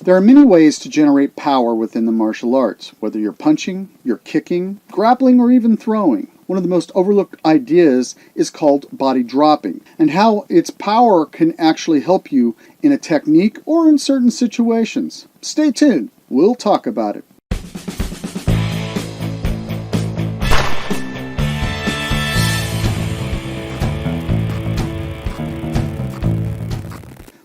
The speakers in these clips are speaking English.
There are many ways to generate power within the martial arts, whether you're punching, you're kicking, grappling, or even throwing. One of the most overlooked ideas is called body dropping, and how its power can actually help you in a technique or in certain situations. Stay tuned, we'll talk about it.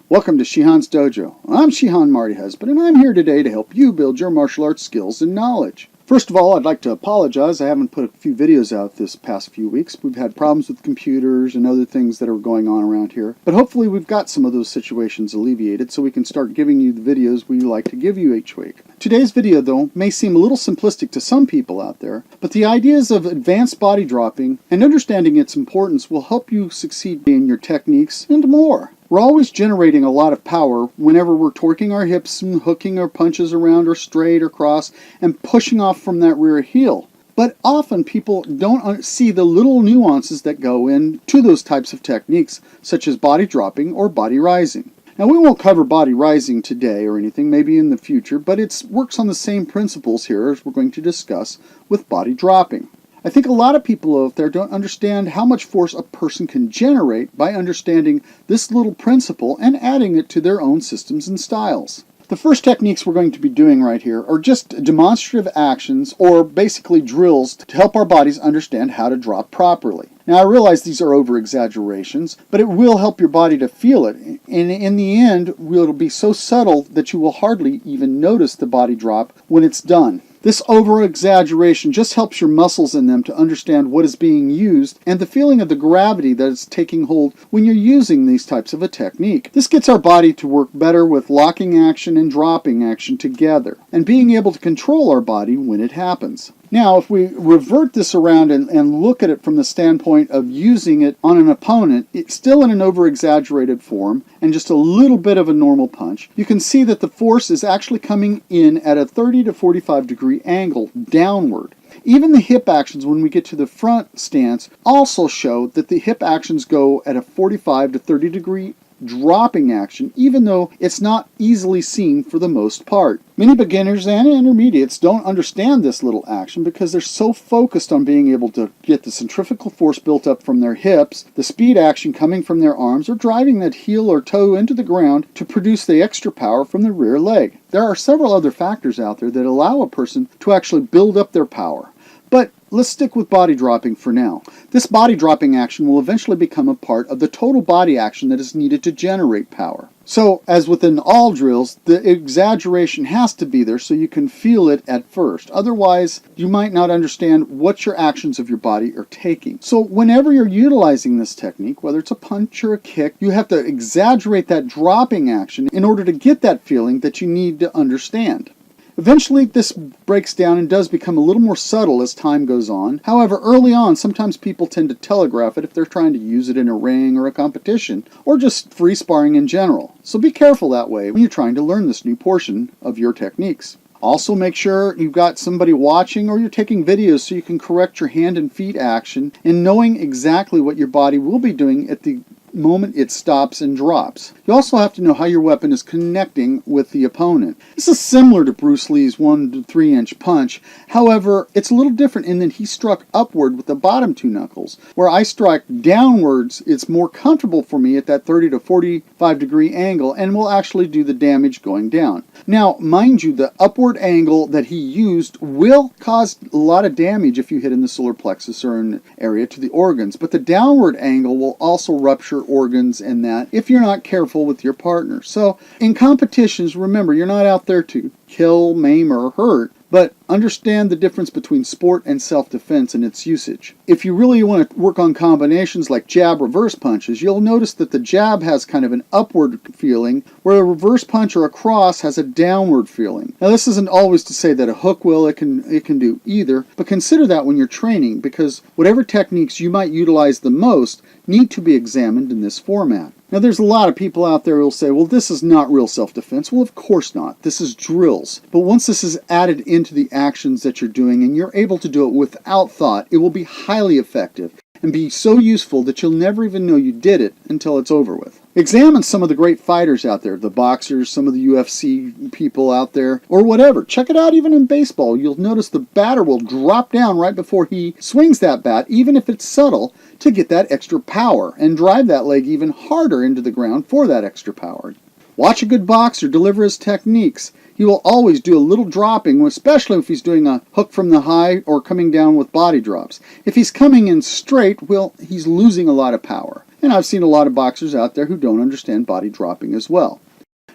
Welcome to Shihan's Dojo. I'm Shihan Marty Husband, and I'm here today to help you build your martial arts skills and knowledge. First of all, I'd like to apologize. I haven't put a few videos out this past few weeks. We've had problems with computers and other things that are going on around here. But hopefully we've got some of those situations alleviated so we can start giving you the videos we like to give you each week. Today's video, though, may seem a little simplistic to some people out there, but the ideas of advanced body dropping and understanding its importance will help you succeed in your techniques and more. We're always generating a lot of power whenever we're torquing our hips and hooking our punches around or straight or cross and pushing off from that rear heel. But often people don't see the little nuances that go into those types of techniques, such as body dropping or body rising. Now, we won't cover body rising today or anything, maybe in the future, but it works on the same principles here as we're going to discuss with body dropping. I think a lot of people out there don't understand how much force a person can generate by understanding this little principle and adding it to their own systems and styles. The first techniques we're going to be doing right here are just demonstrative actions or basically drills to help our bodies understand how to drop properly. Now, I realize these are over-exaggerations, but it will help your body to feel it, and in the end, it'll be so subtle that you will hardly even notice the body drop when it's done. This over-exaggeration just helps your muscles in them to understand what is being used and the feeling of the gravity that is taking hold when you're using these types of a technique. This gets our body to work better with locking action and dropping action together, and being able to control our body when it happens. Now, if we revert this around and look at it from the standpoint of using it on an opponent, it's still in an over-exaggerated form and just a little bit of a normal punch, you can see that the force is actually coming in at a 30 to 45 degree angle downward. Even the hip actions when we get to the front stance also show that the hip actions go at a 45 to 30 degree dropping action, even though it's not easily seen for the most part. Many beginners and intermediates don't understand this little action because they're so focused on being able to get the centrifugal force built up from their hips, the speed action coming from their arms, or driving that heel or toe into the ground to produce the extra power from the rear leg. There are several other factors out there that allow a person to actually build up their power. But let's stick with body dropping for now. This body dropping action will eventually become a part of the total body action that is needed to generate power. So, as within all drills, the exaggeration has to be there so you can feel it at first. Otherwise, you might not understand what your actions of your body are taking. So, whenever you're utilizing this technique, whether it's a punch or a kick, you have to exaggerate that dropping action in order to get that feeling that you need to understand. Eventually, this breaks down and does become a little more subtle as time goes on. However, early on, sometimes people tend to telegraph it if they're trying to use it in a ring or a competition, or just free sparring in general. So be careful that way when you're trying to learn this new portion of your techniques. Also, make sure you've got somebody watching or you're taking videos so you can correct your hand and feet action and knowing exactly what your body will be doing at the moment it stops and drops. You also have to know how your weapon is connecting with the opponent. This is similar to Bruce Lee's 1 to 3 inch punch. However, it's a little different in that he struck upward with the bottom two knuckles. Where I strike downwards, it's more comfortable for me at that 30 to 45 degree angle and will actually do the damage going down. Now, mind you, the upward angle that he used will cause a lot of damage if you hit in the solar plexus or an area to the organs, but the downward angle will also rupture organs and that if you're not careful with your partner. So in competitions, remember, you're not out there to kill, maim, or hurt, but understand the difference between sport and self-defense and its usage. If you really want to work on combinations like jab reverse punches, you'll notice that the jab has kind of an upward feeling, where a reverse punch or a cross has a downward feeling. Now, this isn't always to say that a hook will, it can do either, but consider that when you're training, because whatever techniques you might utilize the most need to be examined in this format. Now, there's a lot of people out there who will say, well, this is not real self-defense. Well, of course not. This is drills. But once this is added into the actions that you're doing and you're able to do it without thought, it will be highly effective and be so useful that you'll never even know you did it until it's over with. Examine some of the great fighters out there, the boxers, some of the UFC people out there, or whatever. Check it out even in baseball. You'll notice the batter will drop down right before he swings that bat, even if it's subtle, to get that extra power and drive that leg even harder into the ground for that extra power. Watch a good boxer deliver his techniques. He will always do a little dropping, especially if he's doing a hook from the high or coming down with body drops. If he's coming in straight, well, he's losing a lot of power. And I've seen a lot of boxers out there who don't understand body dropping as well.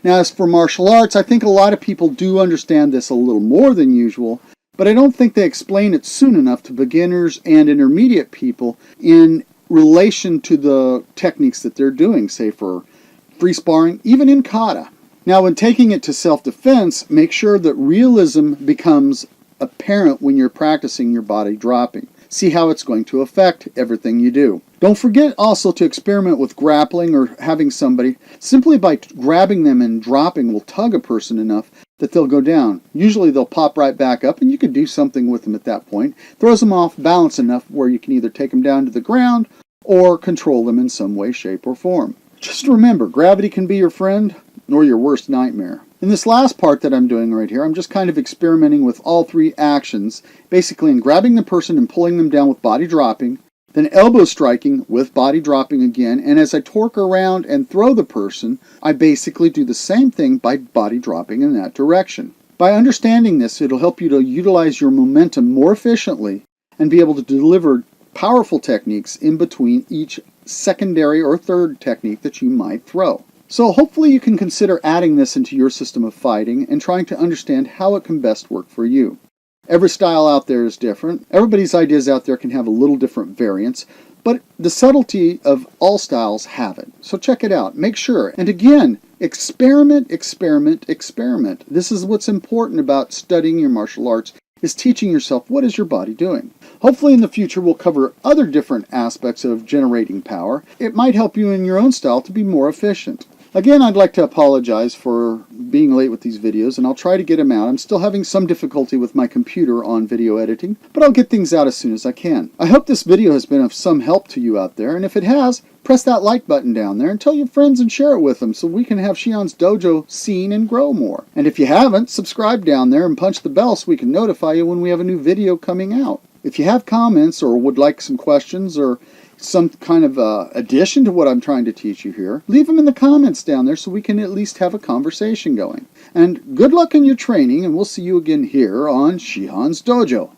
Now, as for martial arts, I think a lot of people do understand this a little more than usual, but I don't think they explain it soon enough to beginners and intermediate people in relation to the techniques that they're doing, say for free sparring, even in kata. Now, when taking it to self-defense, make sure that realism becomes apparent when you're practicing your body dropping. See how it's going to affect everything you do. Don't forget also to experiment with grappling or having somebody, simply by grabbing them and dropping will tug a person enough that they'll go down. Usually they'll pop right back up and you can do something with them at that point. Throws them off balance enough where you can either take them down to the ground or control them in some way, shape, or form. Just remember, gravity can be your friend or your worst nightmare. In this last part that I'm doing right here, I'm just kind of experimenting with all three actions, basically in grabbing the person and pulling them down with body dropping, then elbow striking with body dropping again, and as I torque around and throw the person, I basically do the same thing by body dropping in that direction. By understanding this, it'll help you to utilize your momentum more efficiently and be able to deliver powerful techniques in between each secondary or third technique that you might throw. So hopefully you can consider adding this into your system of fighting and trying to understand how it can best work for you. Every style out there is different. Everybody's ideas out there can have a little different variants, but the subtlety of all styles have it. So check it out. Make sure. And again, experiment, experiment, experiment. This is what's important about studying your martial arts, is teaching yourself what is your body doing. Hopefully in the future we'll cover other different aspects of generating power. It might help you in your own style to be more efficient. Again, I'd like to apologize for being late with these videos, and I'll try to get them out. I'm still having some difficulty with my computer on video editing, but I'll get things out as soon as I can. I hope this video has been of some help to you out there, and if it has, press that like button down there and tell your friends and share it with them so we can have Shihan's Dojo seen and grow more. And if you haven't, subscribe down there and punch the bell so we can notify you when we have a new video coming out. If you have comments or would like some questions or some kind of addition to what I'm trying to teach you here, leave them in the comments down there so we can at least have a conversation going. And good luck in your training, and we'll see you again here on Shihan's Dojo.